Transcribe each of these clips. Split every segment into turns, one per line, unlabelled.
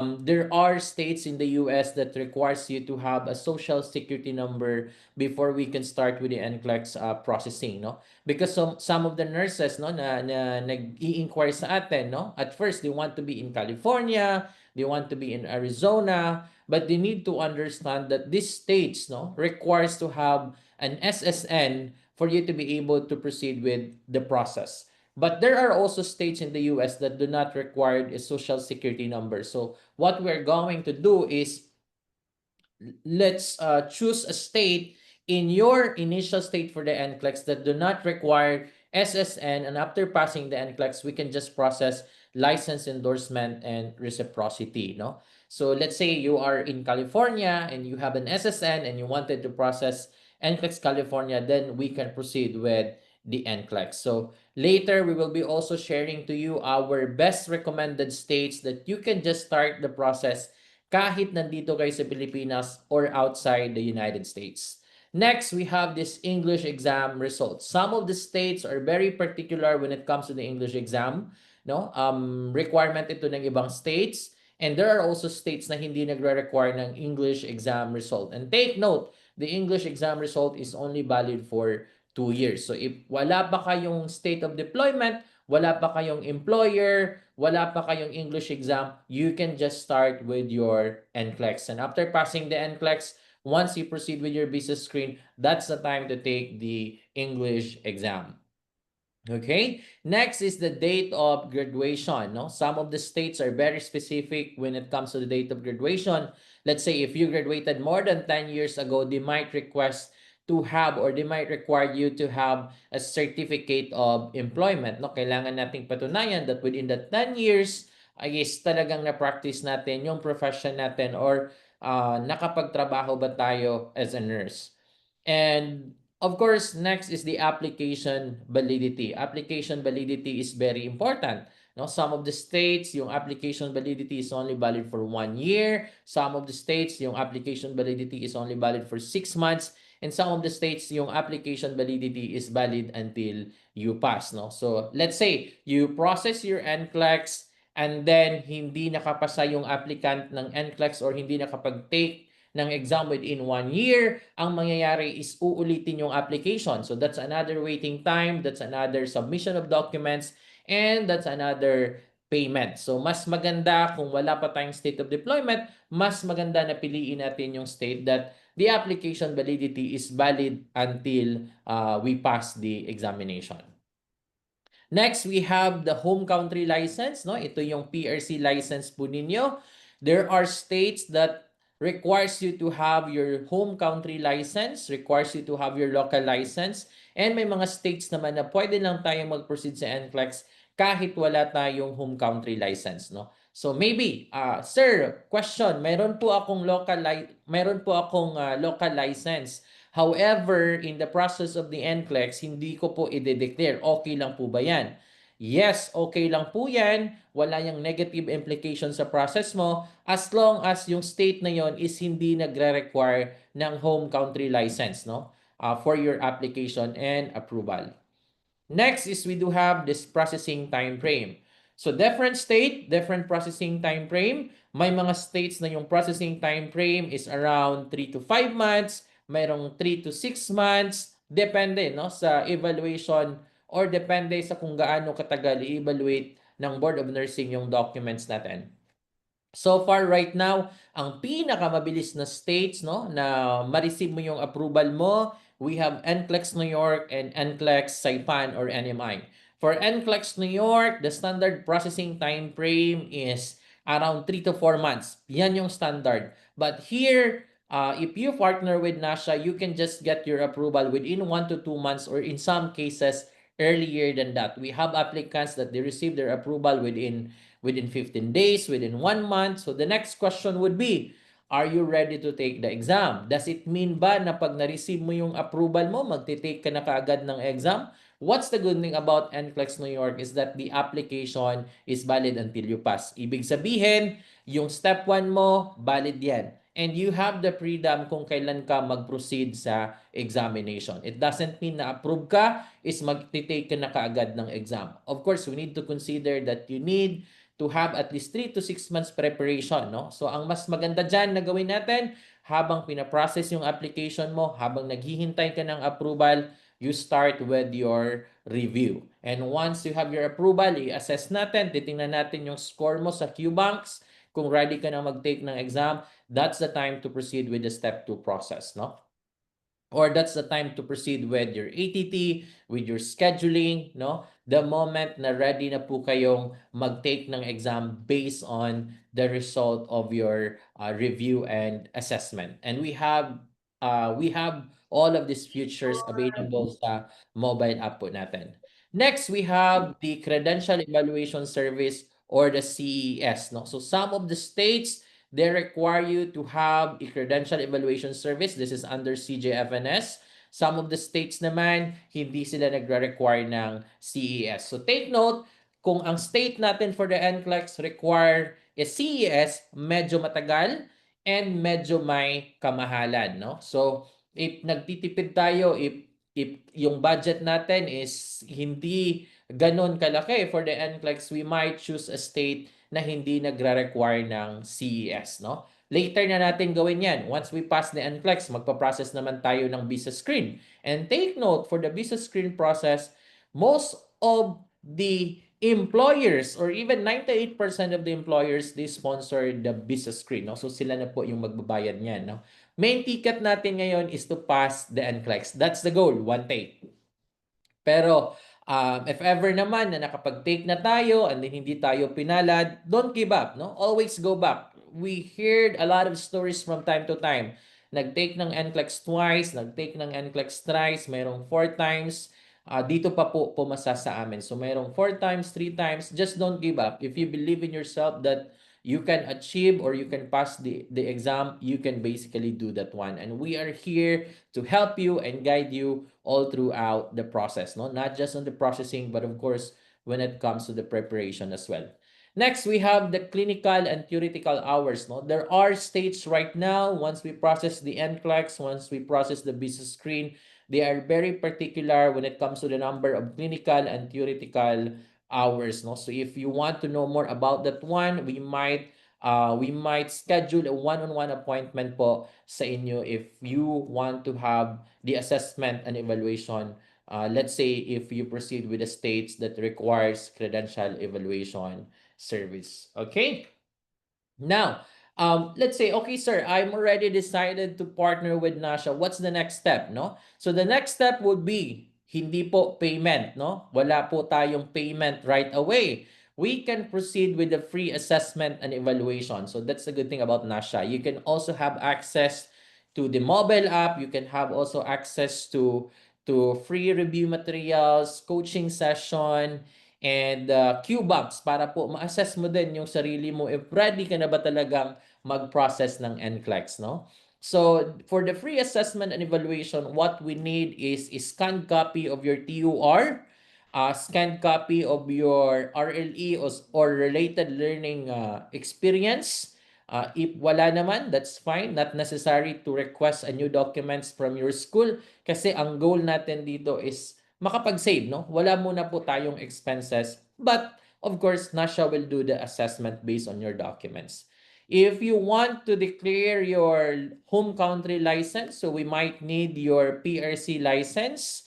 there are states in the US that requires you to have a social security number before we can start with the NCLEX processing, no? Because some of the nurses, no, na nag-i-inquire sa atin, no? At first, they want to be in California, they want to be in Arizona, but they need to understand that these states, no, requires to have an SSN for you to be able to proceed with the process. But there are also states in the US that do not require a social security number. So what we're going to do is let's choose a state in your initial state for the NCLEX that do not require SSN, and after passing the NCLEX, we can just process license endorsement and reciprocity, no? So let's say you are in California and you have an SSN and you wanted to process NCLEX California, then we can proceed with the NCLEX. So later, we will be also sharing to you our best recommended states that you can just start the process kahit nandito kayo sa Pilipinas or outside the United States. Next, we have this English exam results. Some of the states are very particular when it comes to the English exam, no? Requirement ito ng ibang states, and there are also states na hindi nagre-require ng English exam result. And take note, the English exam result is only valid for 2 years. So if wala pa kayong state of deployment, wala pa kayong employer, wala pa kayong English exam, you can just start with your NCLEX. And after passing the NCLEX, once you proceed with your visa screen, that's the time to take the English exam. Okay, next is the date of graduation. No, some of the states are very specific when it comes to the date of graduation. Let's say if you graduated more than 10 years ago, they might request to have, or they might require you to have a certificate of employment. No, kailangan nating patunayan that within the 10 years ay is talagang na-practice natin yung profession natin, or nakapagtrabaho ba tayo as a nurse. And of course, next is the application validity. Application validity is very important. No, some of the states, yung application validity is only valid for 1 year. Some of the states, yung application validity is only valid for 6 months. And some of the states, yung application validity is valid until you pass. No, so let's say you process your NCLEX and then hindi nakapasa yung applicant ng NCLEX or hindi nakapag-take ng exam within 1 year, ang mangyayari is uulitin yung application. So that's another waiting time, that's another submission of documents, and that's another payment. So mas maganda kung wala pa tayong state of deployment, mas maganda na piliin natin yung state that the application validity is valid until we pass the examination. Next, we have the home country license. No? Ito yung PRC license po ninyo. There are states that requires you to have your home country license, requires you to have your local license, and may mga states naman na pwede lang tayong mag-proceed sa NCLEX kahit wala tayong home country license, no? So maybe, sir, question, meron po akong local license. However, in the process of the NCLEX, hindi ko po i-declare. Okay lang po ba yan? Yes, okay lang po yan. Wala yung negative implication sa process mo as long as yung state na yon is hindi nagre-require ng home country license, no? For your application and approval. Next is we do have this processing time frame. So different state, different processing time frame. May mga states na yung processing time frame is around 3 to 5 months, mayroong 3 to 6 months, depende no sa evaluation or depende sa kung gaano katagal i-evaluate ng Board of Nursing yung documents natin. So far right now, ang pinakamabilis na states no na ma-receive mo yung approval mo, we have NCLEX New York and NCLEX Saipan or NMI. For NCLEX New York, the standard processing time frame is around 3 to 4 months. Yan yung standard. But here, if you partner with NASHA, you can just get your approval within 1 to 2 months or in some cases earlier than that. We have applicants that they receive their approval within 15 days, within 1 month. So the next question would be, are you ready to take the exam? Does it mean ba na pag na-receive mo yung approval mo, magte-take ka na kaagad ng exam? What's the good thing about NCLEX New York is that the application is valid until you pass. Ibig sabihin, yung step 1 mo, valid yan. And you have the freedom kung kailan ka mag-proceed sa examination. It doesn't mean na approve ka is mag-take ka na kaagad ng exam. Of course, we need to consider that you need to have at least 3 to 6 months preparation, no? So ang mas maganda dyan na gawin natin, habang pinaprocess yung application mo, habang naghihintay ka ng approval, you start with your review. And once you have your approval, i-assess natin, titingnan natin yung score mo sa QBanks. Kung ready ka na mag-take ng exam, that's the time to proceed with the step 2 process, no? Or that's the time to proceed with your ATT, with your scheduling, no? The moment na ready na po kayong mag-take ng exam based on the result of your review and assessment. And we have all of these features available sa mobile app po natin. Next, we have the Credential Evaluation Service or the CES, no? So some of the states, they require you to have a credential evaluation service. This is under CJFNS. Some of the states naman, hindi sila nagre-require ng CES. So take note, kung ang state natin for the NCLEX require a CES, medyo matagal and medyo may kamahalan, no? So if nagtitipid tayo, if yung budget natin is hindi ganon kalaki for the NCLEX, we might choose a state na hindi nagre-require ng CES, no? Later na natin gawin yan. Once we pass the NCLEX, magpa-process naman tayo ng visa screen. And take note, for the visa screen process, most of the employers or even 98% of the employers, they sponsor the visa screen, no? So sila na po yung magbabayad niyan, no? Main ticket natin ngayon is to pass the NCLEX. That's the goal, one take. Pero if ever naman na nakapag-take na tayo and then hindi tayo pinalad, don't give up, no? Always go back. We heard a lot of stories from time to time. Nag-take ng NCLEX twice, nag-take ng NCLEX thrice, mayroong 4 times. Dito pa po pumasa sa amin. So mayroong 4 times, 3 times. Just don't give up. If you believe in yourself that you can achieve or you can pass the exam, you can basically do that one. And we are here to help you and guide you all throughout the process, no? Not just on the processing, but of course, when it comes to the preparation as well. Next, we have the clinical and theoretical hours, no? There are states right now, once we process the NCLEX, once we process the business screen, they are very particular when it comes to the number of clinical and theoretical hours, no? So if you want to know more about that one, we might schedule a one-on-one appointment po sa inyo if you want to have the assessment and evaluation. Let's say if you proceed with the states that requires credential evaluation service. Okay? Now, let's say, okay, sir, I'm already decided to partner with NASHA. What's the next step, no? So the next step would be, hindi po payment, no? Wala po tayong payment right away. We can proceed with the free assessment and evaluation. So that's the good thing about NASHA. You can also have access to the mobile app. You can have also access to free review materials, coaching session, and QBanks para po ma-assess mo din yung sarili mo if ready ka na ba talagang mag-process ng NCLEX, no? So, for the free assessment and evaluation, what we need is a scanned copy of your TUR, a scanned copy of your RLE or related learning experience. If wala naman, that's fine. Not necessary to request a new documents from your school kasi ang goal natin dito is makapag-save, no? Wala muna po tayong expenses. But, of course, NASHA will do the assessment based on your documents. If you want to declare your home country license, so we might need your PRC license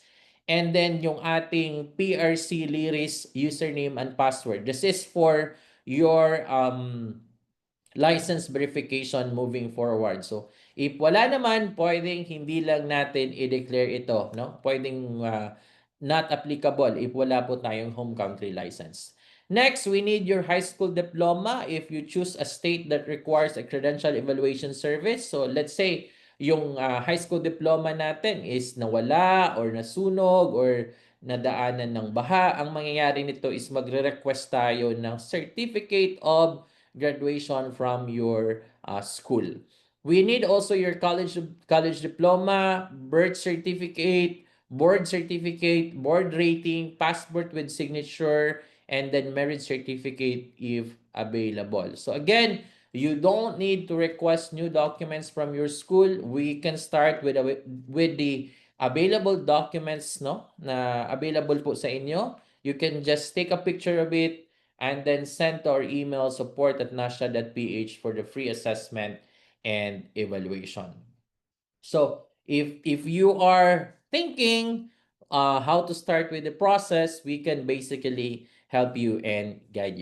and then yung ating PRC Liris username and password. This is for your license verification moving forward. So, if wala naman, pwedeng hindi lang natin i-declare ito, no? Pwedeng not applicable if wala po tayong home country license. Next, we need your high school diploma if you choose a state that requires a credential evaluation service. So, let's say, yung high school diploma natin is nawala or nasunog or nadaanan ng baha. Ang mangyayari nito is magre-request tayo ng certificate of graduation from your school. We need also your college diploma, birth certificate, board certificate, board rating, passport with signature, and then marriage certificate if available. So again, you don't need to request new documents from your school. We can start with the available documents, no, na available po sa inyo. You can just take a picture of it and then send to our email support@nasha.ph for the free assessment and evaluation. So if you are thinking how to start with the process, we can basically help you and guide you.